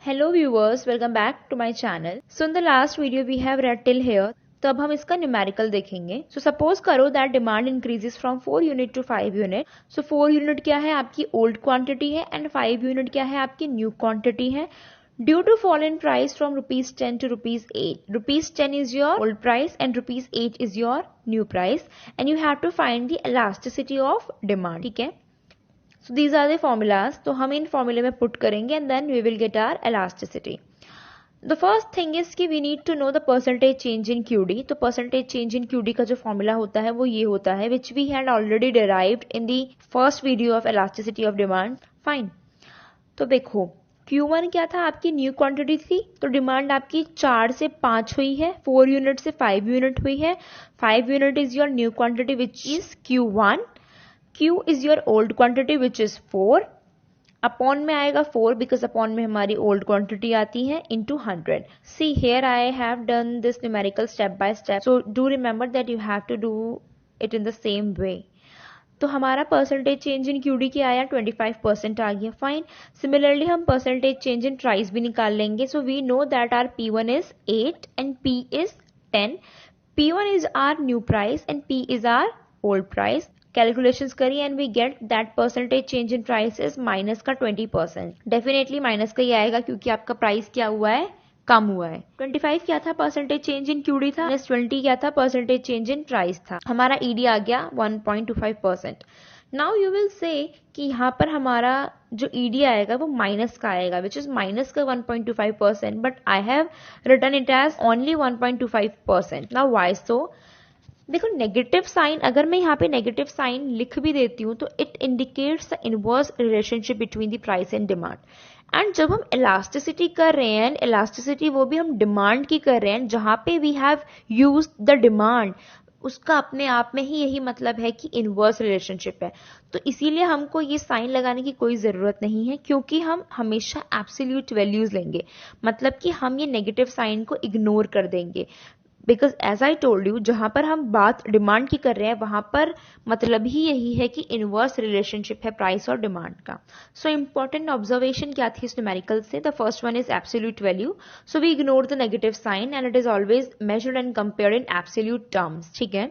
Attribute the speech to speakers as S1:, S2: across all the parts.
S1: Hello viewers, welcome back to my channel. So in the last video we have read till here. तो अब हम इसका numerical देखेंगे. So suppose करो that demand increases from 4 unit to 5 unit. So 4 unit क्या है आपकी old quantity है and 5 unit क्या है आपकी new quantity है. Due to fall in price from rupees 10 to rupees 8. Rupees 10 is your old price and rupees 8 is your new price and you have to find the elasticity of demand. ठीक है. So these are the formulas. तो हम इन फॉर्मूले में put करेंगे and then we will get our elasticity. The first thing is कि we need to know the percentage change in QD. तो percentage change in QD का जो फॉर्मूला होता है वो ये होता है which we had already derived in the first video of elasticity of demand. Fine. तो देखो Q1 क्या था आपकी न्यू क्वांटिटी थी तो डिमांड आपकी 4 से 5 हुई है, 4 यूनिट से 5 यूनिट हुई है. 5 unit is your new quantity which is Q1. Q is your old quantity which is 4. Upon में आएगा 4 because अपॉन में हमारी old quantity आती है into 100. See here I have done this numerical step by step. So do remember that you have to do it in the same way. तो हमारा percentage change इन QD क्या आया 25% आ गया. फाइन. सिमिलरली हम percentage change in price भी निकाल लेंगे. So we know that our P1 is 8 and P is 10. P1 is our new price and P is our old price. Calculations करी and we get that percentage change in price is minus का 20%. Definitely minus का ही आएगा क्योंकि आपका price क्या हुआ है, कम हुआ है. 25 क्या था परसेंटेज चेंज इन QD था, 20 क्या था परसेंटेज चेंज इन प्राइस था. हमारा ED आ गया 1.25%. नाउ यू विल से कि यहाँ पर हमारा जो ED आएगा वो माइनस का आएगा विच इज माइनस का 1.25%, but I have written it as only 1.25%. Now why so? देखो नेगेटिव साइन, अगर मैं यहाँ पे नेगेटिव साइन लिख भी देती हूँ तो it indicates the inverse relationship between the price and demand. And जब हम इलास्टिसिटी कर रहे हैं, इलास्टिसिटी वो भी हम डिमांड की कर रहे हैं, जहां पे we have used the demand, उसका अपने आप में ही यही मतलब है कि इनवर्स रिलेशनशिप है. तो इसीलिए हमको ये साइन लगाने की कोई जरूरत नहीं है क्योंकि हम हमेशा एब्सोल्यूट वैल्यूज लेंगे. मतलब कि हम ये नेगेटिव साइन को इग्नोर कर देंगे because as I told you जहां पर हम बात डिमांड की कर रहे हैं वहां पर मतलब ही यही है कि इनवर्स रिलेशनशिप है प्राइस और डिमांड का. सो इंपॉर्टेंट ऑब्जर्वेशन क्या थी इस न्यूमेरिकल से? The first one is absolute value. So we ignore the negative sign and it is always measured and compared in absolute terms. ठीक है.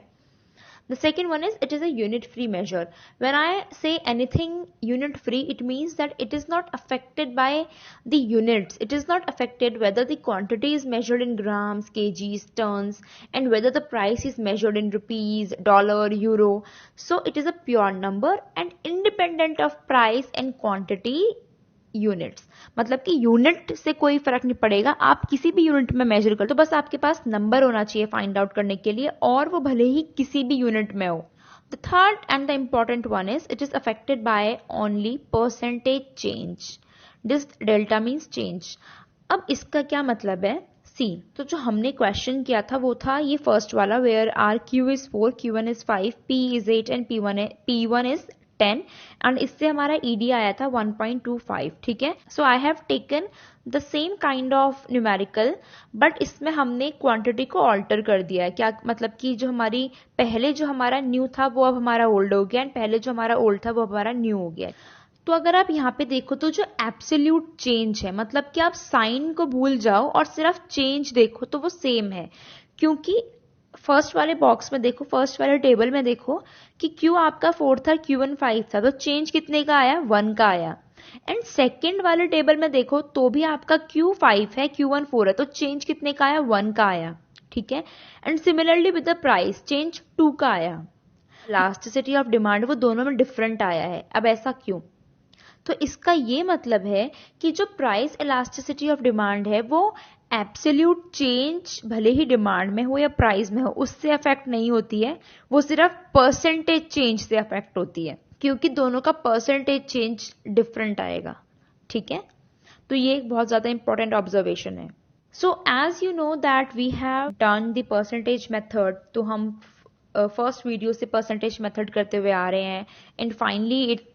S1: The second one is it is a unit free measure. When I say anything unit free, it means that it is not affected by the units. It is not affected whether the quantity is measured in grams, kgs, tons, and whether the price is measured in rupees, dollar, euro. So it is a pure number and independent of price and quantity units. मतलब कि unit से कोई फर्क नहीं पड़ेगा, आप किसी भी यूनिट में मेजर कर, तो बस आपके पास नंबर होना चाहिए फाइंड आउट करने के लिए और वो भले ही किसी भी यूनिट में हो. The third and the important one is it is affected by only percentage change. This delta means change. अब इसका क्या मतलब है? सी, तो जो हमने क्वेश्चन किया था वो था ये फर्स्ट वाला where are Q is 4, Q1 is 5, P is 8 and P1 is 10 and इससे हमारा ED आया था 1.25. ठीक है. So I have taken the same kind of numerical but इसमें हमने क्वांटिटी को ऑल्टर कर दिया है. क्या मतलब कि जो हमारी पहले जो हमारा न्यू था वो अब हमारा ओल्ड हो गया एंड पहले जो हमारा ओल्ड था वो हमारा न्यू हो गया. तो अगर आप यहाँ पे देखो तो जो एब्सोल्यूट चेंज है मतलब कि आप साइन को भूल जाओ और सिर्फ चेंज देखो तो वो सेम है. क्योंकि फर्स्ट वाले बॉक्स में देखो, फर्स्ट वाले टेबल में देखो कि Q आपका 4 था, Q1 5 था, तो चेंज कितने का आया? 1 का आया. एंड सेकंड वाले टेबल में देखो तो भी आपका Q 5 है, Q1 4 है, तो चेंज कितने का आया? 1 का आया. ठीक है. And similarly with the price change 2 का आया. इलास्टिसिटी ऑफ डिमांड वो दोनों में डिफरेंट आया है. अब ऐसा क्यों? तो इसका ये मतलब है कि जो प्राइस इलास्टिसिटी ऑफ डिमांड है वो एब्सोल्यूट चेंज भले ही डिमांड में हो या प्राइस में हो उससे अफेक्ट नहीं होती है, वो सिर्फ परसेंटेज चेंज से अफेक्ट होती है क्योंकि दोनों का परसेंटेज चेंज डिफरेंट आएगा. ठीक है. तो ये एक बहुत ज्यादा इंपॉर्टेंट ऑब्जर्वेशन है. So as you know that we have done the percentage method, तो हम फर्स्ट वीडियो से परसेंटेज मेथड करते हुए आ रहे हैं and finally it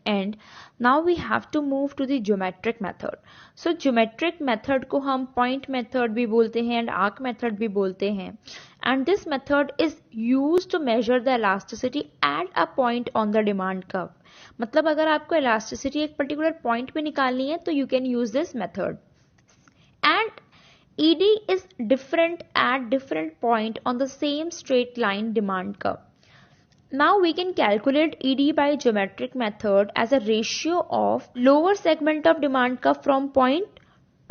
S1: and now we have to move to the geometric method. So geometric method को हम point method भी बोलते हैं and arc method भी बोलते हैं and this method is used to measure the elasticity at a point on the demand curve. मतलब अगर आपको elasticity एक particular point पे निकालनी है तो you can use this method. ED is different at different point on the same straight line demand curve. Now we can calculate ED by geometric method as a ratio of lower segment of demand curve from point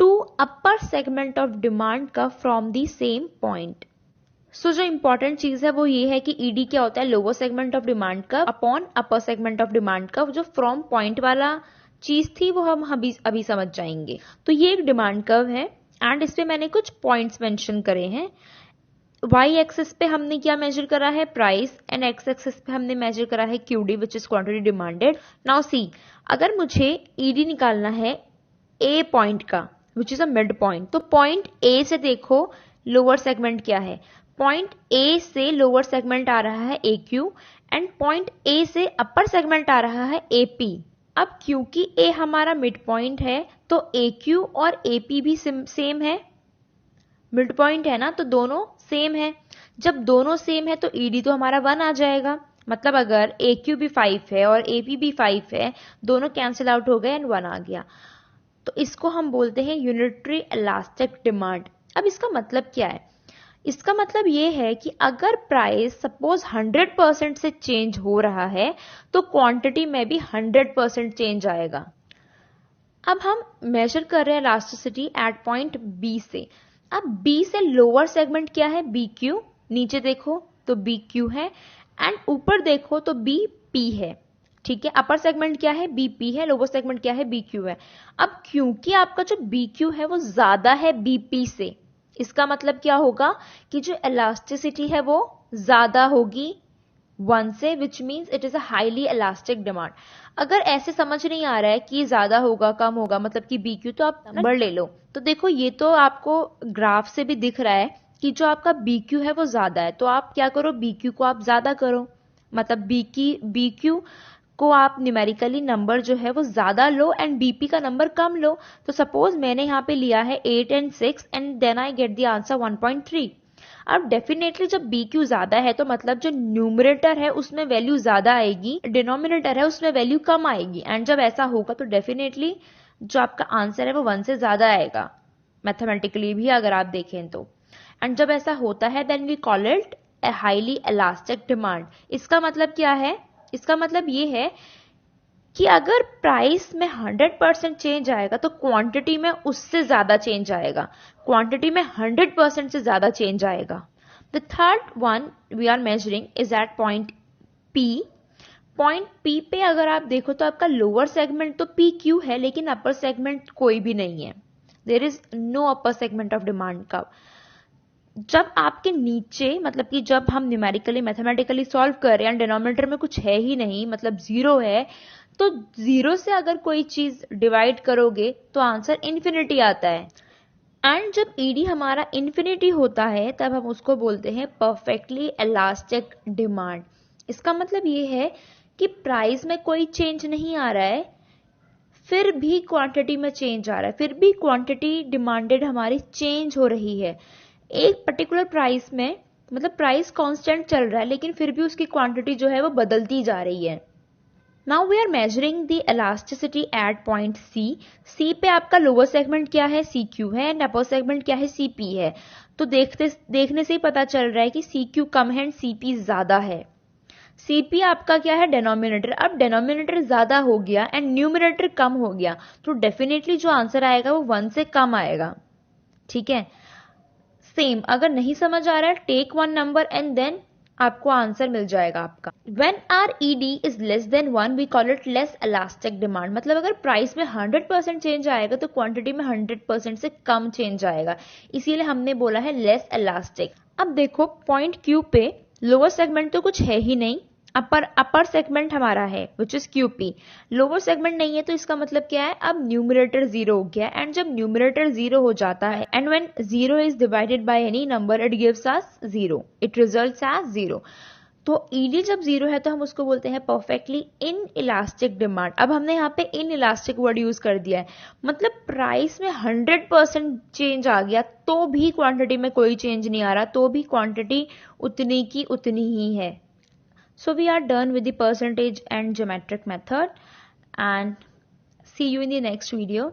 S1: to upper segment of demand curve from the same point. So जो important चीज है वो ये है कि ED क्या होता है, lower segment of demand curve upon upper segment of demand curve. जो फ्रॉम पॉइंट वाला चीज थी वो हम अभी समझ जाएंगे. तो ये एक डिमांड कर्व है एंड इस पे मैंने कुछ पॉइंट्स मेंशन करे हैं. वाई एक्सिस पे हमने क्या मेजर करा है, प्राइस, एंड एक्स एक्सिस पे हमने मेजर करा है QD which is quantity demanded. Now see, अगर मुझे ईडी निकालना है ए पॉइंट का which is a mid point, तो पॉइंट ए से देखो लोअर सेगमेंट क्या है. पॉइंट ए से लोअर सेगमेंट आ रहा है ए क्यू एंड पॉइंट ए से अपर सेगमेंट आ रहा है ए पी. अब क्योंकि ए हमारा मिड पॉइंट है तो ए क्यू और ए पी भी सेम है, मिड पॉइंट है ना, तो दोनों सेम है. जब दोनों सेम है तो ईडी तो हमारा 1 आ जाएगा. मतलब अगर ए क्यू भी 5 है और ए पी भी 5 है, दोनों कैंसिल आउट हो गए एंड 1 आ गया. तो इसको हम बोलते हैं यूनिटरी इलास्टिक डिमांड. अब इसका मतलब क्या है, इसका मतलब ये है कि अगर प्राइस सपोज 100% से चेंज हो रहा है तो क्वांटिटी में भी 100% चेंज आएगा. अब हम मेजर कर रहे हैं इलास्टिसिटी एट पॉइंट बी से. अब बी से लोअर सेगमेंट क्या है, बी क्यू. नीचे देखो तो बी क्यू है एंड ऊपर देखो तो बी पी है. ठीक है, अपर सेगमेंट क्या है, बी पी है, लोअर सेगमेंट क्या है, बी क्यू है. अब क्योंकि आपका जो बी क्यू है वो ज्यादा है बी पी से, इसका मतलब क्या होगा कि जो इलास्टिसिटी है वो ज्यादा होगी 1 से, which means it is a highly elastic demand. अगर ऐसे समझ नहीं आ रहा है कि ज्यादा होगा कम होगा मतलब कि बी क्यू, तो आप नंबर ले लो. तो देखो ये तो आपको ग्राफ से भी दिख रहा है कि जो आपका बी क्यू है वो ज्यादा है, तो आप क्या करो, बी क्यू को आप ज्यादा करो. मतलब बी क्यू को आप न्यूमेरिकली नंबर जो है वो ज्यादा लो एंड बीपी का नंबर कम लो. तो सपोज मैंने यहाँ पे लिया है 8 and 6 and then I get the answer 1.3. अब डेफिनेटली जब बी क्यू ज्यादा है तो मतलब जो न्यूमरेटर है उसमें वैल्यू ज्यादा आएगी, डिनोमिनेटर है उसमें वैल्यू कम आएगी. एंड जब ऐसा होगा तो डेफिनेटली जो आपका आंसर है वो 1 से ज्यादा आएगा, मैथमेटिकली भी अगर आप देखें तो. एंड जब ऐसा होता है then we call it a highly elastic demand. इसका मतलब क्या है, इसका मतलब ये है कि अगर प्राइस में 100% चेंज आएगा तो क्वांटिटी में उससे ज्यादा चेंज आएगा, क्वांटिटी में 100% से ज्यादा चेंज आएगा. The third one we are measuring is at point P. Point P पे अगर आप देखो तो आपका लोअर सेगमेंट तो पी क्यू है लेकिन अपर सेगमेंट कोई भी नहीं है, there is no upper segment of demand curve. जब आपके नीचे मतलब कि जब हम न्यूमेरिकली मैथमेटिकली सॉल्व कर रहे हैं डिनोमिनेटर में कुछ है ही नहीं, मतलब जीरो है, तो जीरो से अगर कोई चीज डिवाइड करोगे तो आंसर इन्फिनिटी आता है. एंड जब ईडी हमारा इन्फिनिटी होता है तब हम उसको बोलते हैं परफेक्टली इलास्टिक डिमांड. इसका मतलब ये है कि प्राइस में कोई चेंज नहीं आ रहा है, फिर भी क्वांटिटी में चेंज आ रहा है, फिर भी क्वांटिटी डिमांडेड हमारी चेंज हो रही है. एक पर्टिकुलर प्राइस में मतलब प्राइस कांस्टेंट चल रहा है लेकिन फिर भी उसकी क्वांटिटी जो है वो बदलती जा रही है. Now we are measuring the elasticity at point C. C पे आपका लोअर सेगमेंट क्या है, सी क्यू है एंड अपर सेगमेंट क्या है, सी पी है. तो देखने से ही पता चल रहा है कि सी क्यू कम है एंड सी पी ज्यादा है. सी पी आपका क्या है, डिनोमिनेटर. अब डिनोमिनेटर ज्यादा हो गया एंड न्यूमरेटर कम हो गया तो डेफिनेटली जो आंसर आएगा वो 1 से कम आएगा. ठीक है, सेम अगर नहीं समझ आ रहा है take one number and then आपको आंसर मिल जाएगा आपका. When are ED is less than 1 we call it less elastic demand. मतलब अगर प्राइस में 100% चेंज आएगा तो क्वांटिटी में 100% से कम चेंज आएगा, इसीलिए हमने बोला है लेस इलास्टिक. अब देखो पॉइंट क्यू पे लोअर सेगमेंट तो कुछ है ही नहीं, अपर सेगमेंट हमारा है which is QP, lower segment नहीं है, तो इसका मतलब क्या है, अब न्यूमरेटर जीरो हो गया. एंड जब न्यूमरेटर जीरो हो जाता है and when zero is divided by any number it gives us zero, it results as zero. तो ईडी जब जीरो है तो हम उसको बोलते हैं परफेक्टली इन इलास्टिक डिमांड. अब हमने यहाँ पे इन इलास्टिक वर्ड यूज कर दिया है, मतलब प्राइस में 100% चेंज आ गया तो भी क्वांटिटी में कोई चेंज नहीं आ रहा, तो भी क्वांटिटी उतनी की उतनी ही है. So we are done with the percentage and geometric method and see you in the next video.